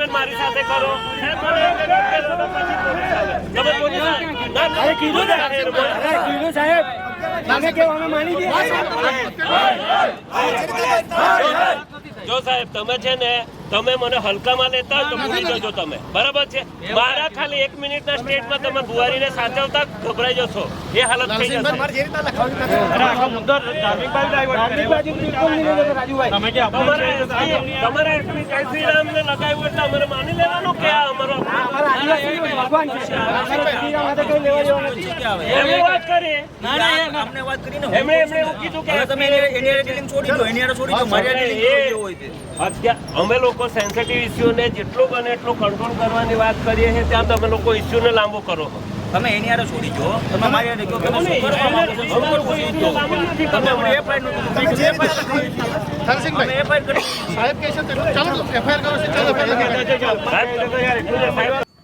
આવીને મારી સાથે કરો. તમે પોલીસ કીધું સાહેબ તમે કેવું અમે માની જો સાહેબ તમે છે ને તમે મને હલકામાં લેતા હોય તો ભૂલી જજો તમે, બરાબર છે? મારા ખાલી 1 મિનિટના સ્ટેટમાં તમે બુહારીને સાચવતા ગભરાઈ જશો, એ હાલત થઈ જશે. તમારા શ્રીરામને લગાવ્યું એટલે અમારે માની લેવાનું કે આ અમારો એમણે એવું કીધું કે અમે લોકો સેન્સિટિવ ઇસ્યુને જેટલું બને એટલું કંટ્રોલ કરવાની વાત કરીએ છીએ, ત્યાં તમે લોકો ઇસ્યુને લાંબો કરો. તમે એની આરે છોડી જો, તમે મારી આરે કહો તમે શું કરવા માંગો છો? તમે એફઆઈઆર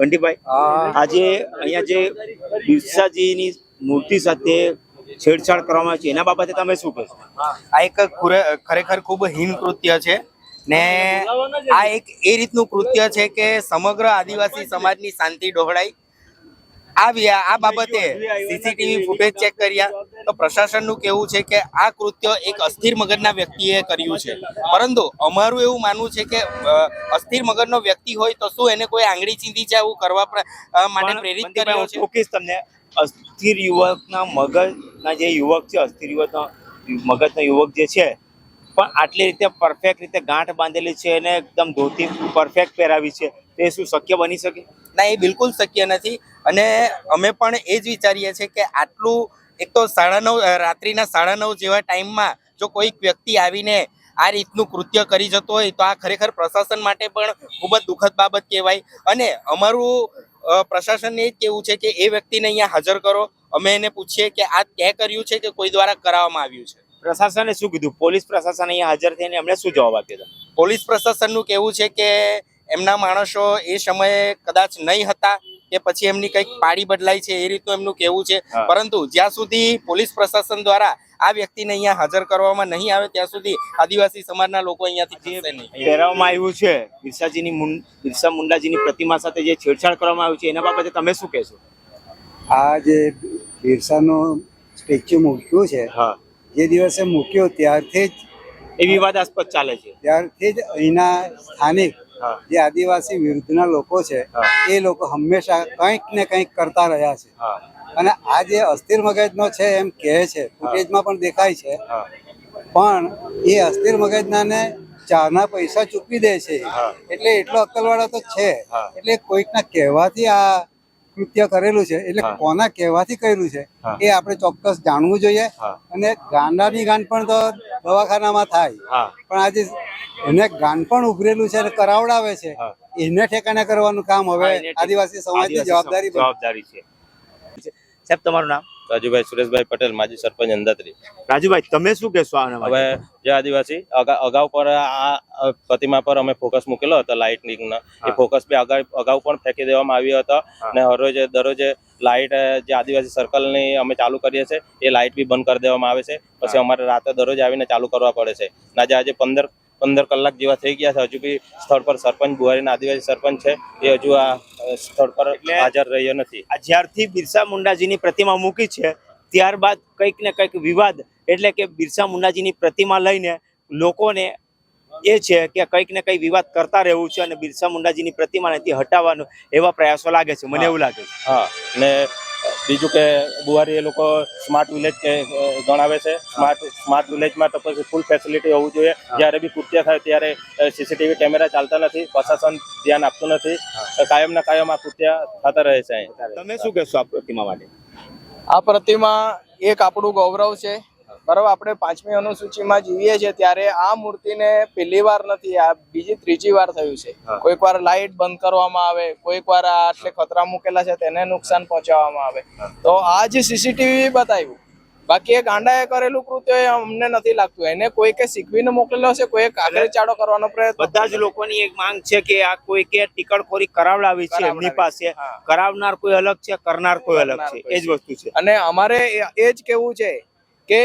બંટીભાઈ, આજે અહીંયા જે બિરસાજીની મૂર્તિ સાથે છેડછાડ કરવામાં આવે છે એના બાબતે તમે શું કહેશો? આ એક ખરેખર ખૂબ હીન કૃત્ય છે ને આ એક એ રીતનું કૃત્ય છે કે સમગ્ર આદિવાસી સમાજની શાંતિ ડહોળાઈ. આ બાબતે સીસીટીવી ફૂટેજ ચેક કર્યા તો પ્રશાસનનું કહેવું છે કે આ કૃત્ય એક અસ્થિર મગજના વ્યક્તિએ કર્યું છે, પરંતુ અમારું એવું માનવું છે કે અસ્થિર મગજનો વ્યક્તિ હોય તો શું એને કોઈ આંગળી ચીંધી છે એવું કરવા માટે પ્રેરિત કર્યો છે? ચોક્કસ તમને અસ્થિર યુવકના મગજના જે યુવક છે, અસ્થિર યુવકના મગજનો યુવક જે છે, પણ આટલી રીતે પરફેક્ટ રીતે ગાંઠ બાંધેલી છે અને એકદમ ધોતી પરફેક્ટ પહેરાવી છે, તો એ શું શક્ય બની શકે? ના, એ બિલકુલ શક્ય નથી. અને અમે પણ એ જ વિચારીએ છીએ કે આટલું એક તો 9:30 રાત્રિના 9:30 જેવા ટાઈમમાં જો કોઈક વ્યક્તિ આવીને આ રીતનું કૃત્ય કરી જતો હોય તો આ ખરેખર પ્રશાસન માટે પણ ખૂબ જ દુઃખદ બાબત કહેવાય. અને અમારું પ્રશાસનને એ જ કહેવું છે કે એ વ્યક્તિને અહીંયા હાજર કરો, અમે એને પૂછીએ કે આ તે કર્યું છે કે કોઈ દ્વારા કરાવવામાં આવ્યું છે. પ્રશાસને શું કીધું? પોલીસ પ્રશાસન અહીંયા હાજર થઈને એમણે શું જવાબ આપ્યો? પોલીસ પ્રશાસનનું કહેવું છે કે એમના માણસો એ સમયે કદાચ નહીં હતા કે પછી એમની કંઈક પાડી બદલાઈ છે, એ રીતનું એમનું કહેવું છે. પરંતુ જ્યાં સુધી પોલીસ પ્રશાસન દ્વારા આ વ્યક્તિને અહીંયા હાજર કરવામાં નહીં આવે ત્યાં સુધી આદિવાસી સમાજના લોકો અહીંયાથી જશે નહીં. પહેરાવવામાં આવ્યું છે બિરસા મુંડાજીની પ્રતિમા સાથે જે છેડછાડ કરવામાં આવ્યું છે એના બાબતે તમે શું કહેશો? આ જે બિરસાનું સ્ટેચ્યુ મૂક્યું છે, જે દિવસે મૂક્યો ત્યારથી જ એ વિવાદાસ્પદ ચાલે છે. ત્યારથી જ અહીંના સ્થાનિક જે આદિવાસી વિરુદ્ધના લોકો છે એ લોકો હંમેશા કંઈક ને કંઈક કરતા રહ્યા છે. અને આ જે અસ્થિર મગજનો છે એમ કહે છે, ફૂટેજમાં પણ દેખાય છે, પણ એ અસ્થિર મગજનાને ચાના પૈસા ચૂકવી દે છે, એટલે એટલો અક્કલવાળો તો છે. એટલે કોઈકના કહેવાથી આ કૃત્ય કરેલું છે, એટલે કોના કહેવાથી કર્યું છે એ આપણે ચોક્કસ જાણવું જોઈએ. અને ગાંડાની ગાંઠ પણ તો દવાખાનામાં થાય, પણ આજે એને ગાંઠ પણ ઉભરેલું છે અને કરાવડાવે છે, એને ઠેકાણે કરવાનું કામ હવે આદિવાસી સમાજની જવાબદારી છે. સાહેબ, તમારું નામ? રાજુભાઈ સુરેશભાઈ પટેલ, માજી સરપંચ અંદાત્રી. રાજુભાઈ, તમે શું કહેશો આના? હવે જે આદિવાસી અગાઉ પર આ પ્રતિમા પર અમે ફોકસ મૂકેલો હતો લાઇટનિંગનો, એ ફોકસ બી અગાઉ પણ ફેંકી દેવામાં આવ્યો હતો. અને દરરોજે લાઇટ જે આદિવાસી સર્કલની અમે ચાલુ કરીએ છીએ એ લાઇટ બી બંધ કરી દેવામાં આવે છે. પછી અમારે રાતે દરરોજ આવીને ચાલુ કરવા પડે છે. આજે 15 કલાક જેવા થઈ ગયા છે, હજુ બી સ્થળ પર સરપંચ બુહારીના આદિવાસી સરપંચ છે એ હજુ આ સ્થળ પર હાજર રહ્યો નથી. જ્યારથી બિરસા મુંડાજીની પ્રતિમા મૂકી છે ત્યારબાદ કંઈક ને કંઈક વિવાદ, એટલે કે બિરસા મુંડાજીની પ્રતિમા લઈને લોકોને એ છે કે કંઈક ને કંઈક વિવાદ કરતા રહેવું છે અને બિરસા મુંડાજીની પ્રતિમા નથી હટાવવાનો એવા પ્રયાસો લાગે છે, મને એવું લાગે છે. હા, ને બીજું કે બુહારી એ લોકો સ્માર્ટ વિલેજ ગણાવે છે. સ્માર્ટ વિલેજમાં તો પછી ફૂલ ફેસિલિટી હોવું જોઈએ. જ્યારે બી કૃત્ય થાય ત્યારે સીસીટીવી કેમેરા ચાલતા નથી, પ્રશાસન ધ્યાન આપતું નથી, કાયમના કાયમ આ કૃત્ય થતા રહે છે. તમે શું કહેશો આ પ્રતિમા માટે? આ પ્રતિમા એક આપણું ગૌરવ છે, બરાબર. આપણે 5મી અનુસૂચિમાં જીવીએ છીએ ત્યારે આ મૂર્તિને પહેલી વાર નથી, આ બીજી ત્રીજી વાર થયું છે. કોઈક વાર લાઇટ બંધ કરવામાં આવે, કોઈક વાર આટલે ખતરા મૂકેલા છે તેને નુકસાન પહોંચાડવામાં આવે. તો આ જે સીસીટીવી બતાવ્યું, બાકી એ ગાંડાએ કરેલું કૃત્ય અમને નથી લાગતું. એને કોઈકે શીખવીને મોકલેલો છે, કોઈ કાકરી ચાડો કરવાનો પ્રયત્ન. બધા જ લોકોની એક માંગ છે કે આ કોઈકે ટીકડખોરી કરાવડાવી છે એમની પાસે. કરાવનાર કોઈ અલગ છે, કરનાર કોઈ અલગ છે, એ જ વસ્તુ છે. અને અમારે એ જ કેવું છે કે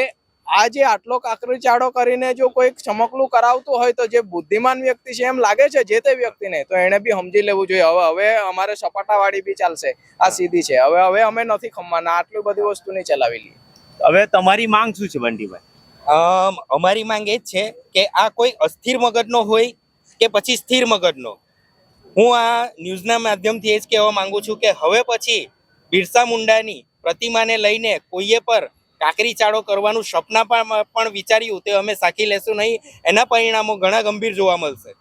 આ જે આટલો કાકરી ચાડો કરીને જો કોઈક ચમકલું કરાવતું હોય તો જે બુદ્ધિમાન વ્યક્તિ છે એમ લાગે છે જે તે વ્યક્તિને, તો એને બી સમજી લેવું જોઈએ. હવે અમારે સપાટાવાળી બી ચાલશે, આ સીધી છે. હવે અમે નથી ખમવાના, આટલી બધી વસ્તુ નહીં ચલાવી લઈએ. હવે તમારી માંગ શું છે બંટીભાઈ? અમારી માંગ એ જ છે કે આ કોઈ અસ્થિર મગજનો હોય કે પછી સ્થિર મગજનો, હું આ ન્યૂઝના માધ્યમથી એ જ કહેવા માંગુ છું કે હવે પછી બિરસા મુંડાની પ્રતિમાને લઈને કોઈએ પર કાકરી ચાળો કરવાનું સપના પણ વિચાર્યું તે અમે સાખી લેશું નહીં. એના પરિણામો ઘણા ગંભીર જોવા મળશે.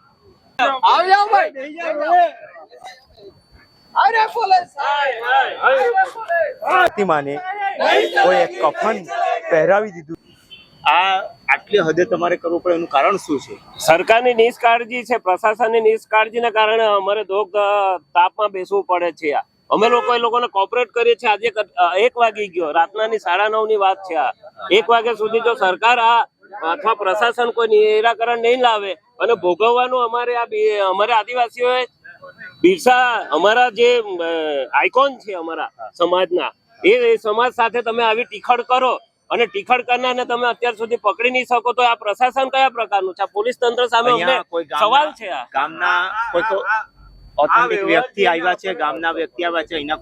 પ્રતિમાને કોઈ એક કફન પહેરાવી દીધું, આ આટલી હદે તમારે કરવું પડે એનું કારણ શું છે? સરકારની નિષ્કાળજી છે, પ્રશાસનની નિષ્કાળજીના કારણે અમારે ધોક તાપમાં બેસવું પડે છે. અમે લોકો એ લોકોને કોઓપરેટ કરીએ છીએ. આજે 1 વાગી ગયો, રાતનાની 9:30 ની વાત છે. 1 વાગ્યા સુધી જો સરકાર અથવા પ્રશાસન કોઈ નિરાકરણ નહીં લાવે અને ભોગવવાનું અમારે આદિવાસીઓએ બિરસા અમારા જે આઇકોન છે અમારા સમાજના, એ સમાજ સાથે તમે આવી ટીખડ કરો અને ટીખડ કરનારને તમે અત્યાર સુધી પકડી નહીં શકો, તો આ પ્રશાસન કયા પ્રકારનું છે? પોલીસ તંત્ર સામે અમને સવાલ છે. આ ગામના કોઈ વ્યક્તિ આવ્યા છે, ગામના વ્યક્તિ આવ્યા છે, અહીંના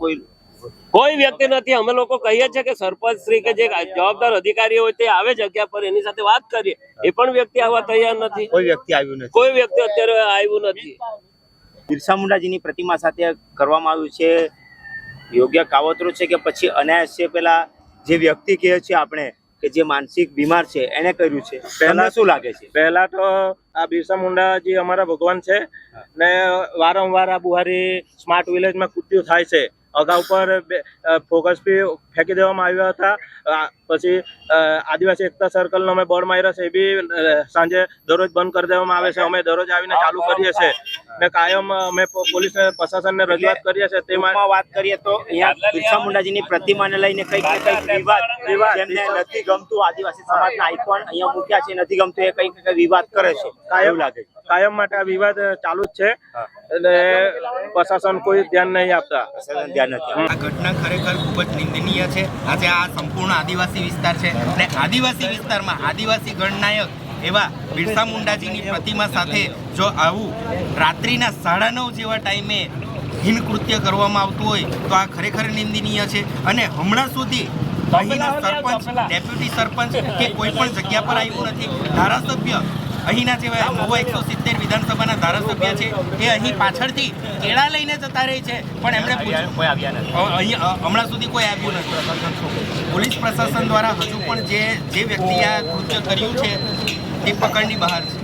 કોઈ વ્યક્તિ નથી. અમે લોકો કહીએ છીએ કે સરપંચ શ્રી કે જે જવાબદાર અધિકારી હોય તે આવે જગ્યા પર, એની સાથે વાત કરીએ. એ પણ વ્યક્તિ આવવા તૈયાર નથી. કોઈ વ્યક્તિ આવ્યું નથી. કોઈ વ્યક્તિ અત્યારે આવ્યું નથી. બિરસા મુંડાજીની પ્રતિમા સાથે કરવામાં આવ્યું છે યોગ્ય કાવતરું છે કે પછી અનાયાસ છે? પેલા જે વ્યક્તિ કહે છે આપણે કે જે માનસિક બીમાર છે એને કર્યું છે, પહેલા શું લાગે છે? પહેલા તો આ બિરસા મુંડાજી અમારા ભગવાન છે ને વારંવાર આ બુહારી સ્માર્ટ વિલેજમાં કૃત્યુ થાય છે. અગાઉ પર ફોકસ બી ફેંકી દેવામાં આવ્યા હતા. પછી આદિવાસી એકતા સર્કલનો અમે બોર્ડ માર્યો છે, એ બી સાંજે દરરોજ બંધ કરી દેવામાં આવે છે. અમે દરરોજ આવીને ચાલુ કરીએ છીએ ને કાયમ અમે પોલીસને પ્રશાસનને રજૂઆત કરીએ છીએ. તેમાં વાત કરીએ તો અહીંયા બિરસા મુંડાજીની પ્રતિમાને લઈને કંઈક ને કંઈક વિવાદ, જેમને નથી ગમતું, આદિવાસી સમાજના આઇકોન અહીંયા મૂક્યા છે, નથી ગમતું, એ કંઈક ને કંઈક વિવાદ કરે છે. કાયમ લાગે કાયમ માટે આ વિવાદ ચાલુ જ છે અને પ્રશાસન કોઈ ધ્યાન નહીં આપતા. આ ઘટના ખરેખર ખૂબ જ નિંદનીય છે. આજે આ સંપૂર્ણ આદિવાસી વિસ્તાર છે અને આદિવાસી વિસ્તારમાં આદિવાસી ગણનાયક એવા બિરસા મુંડાજીની પ્રતિમા સાથે જો આવું રાત્રિના 9:30 જેવા ટાઈમે હીન કૃત્ય કરવામાં આવતું હોય તો આ ખરેખર નિંદનીય છે. અને હમણાં સુધી અહીંના સરપંચ, ડેપ્યુટી સરપંચ કે કોઈ પણ જગ્યા પર આવ્યું નથી. ધારાસભ્ય અહીંના જે મહુવા 170 વિધાનસભાના ધારાસભ્ય છે એ અહીં પાછળથી કેળા લઈને જતા રહે છે, પણ એમણે કોઈ આવ્યા નથી. અહીં હમણાં સુધી કોઈ આવ્યું નથી. પોલીસ પ્રશાસન દ્વારા હજુ પણ જે વ્યક્તિએ આ કૃત્ય કર્યું છે તે પકડની બહાર છે.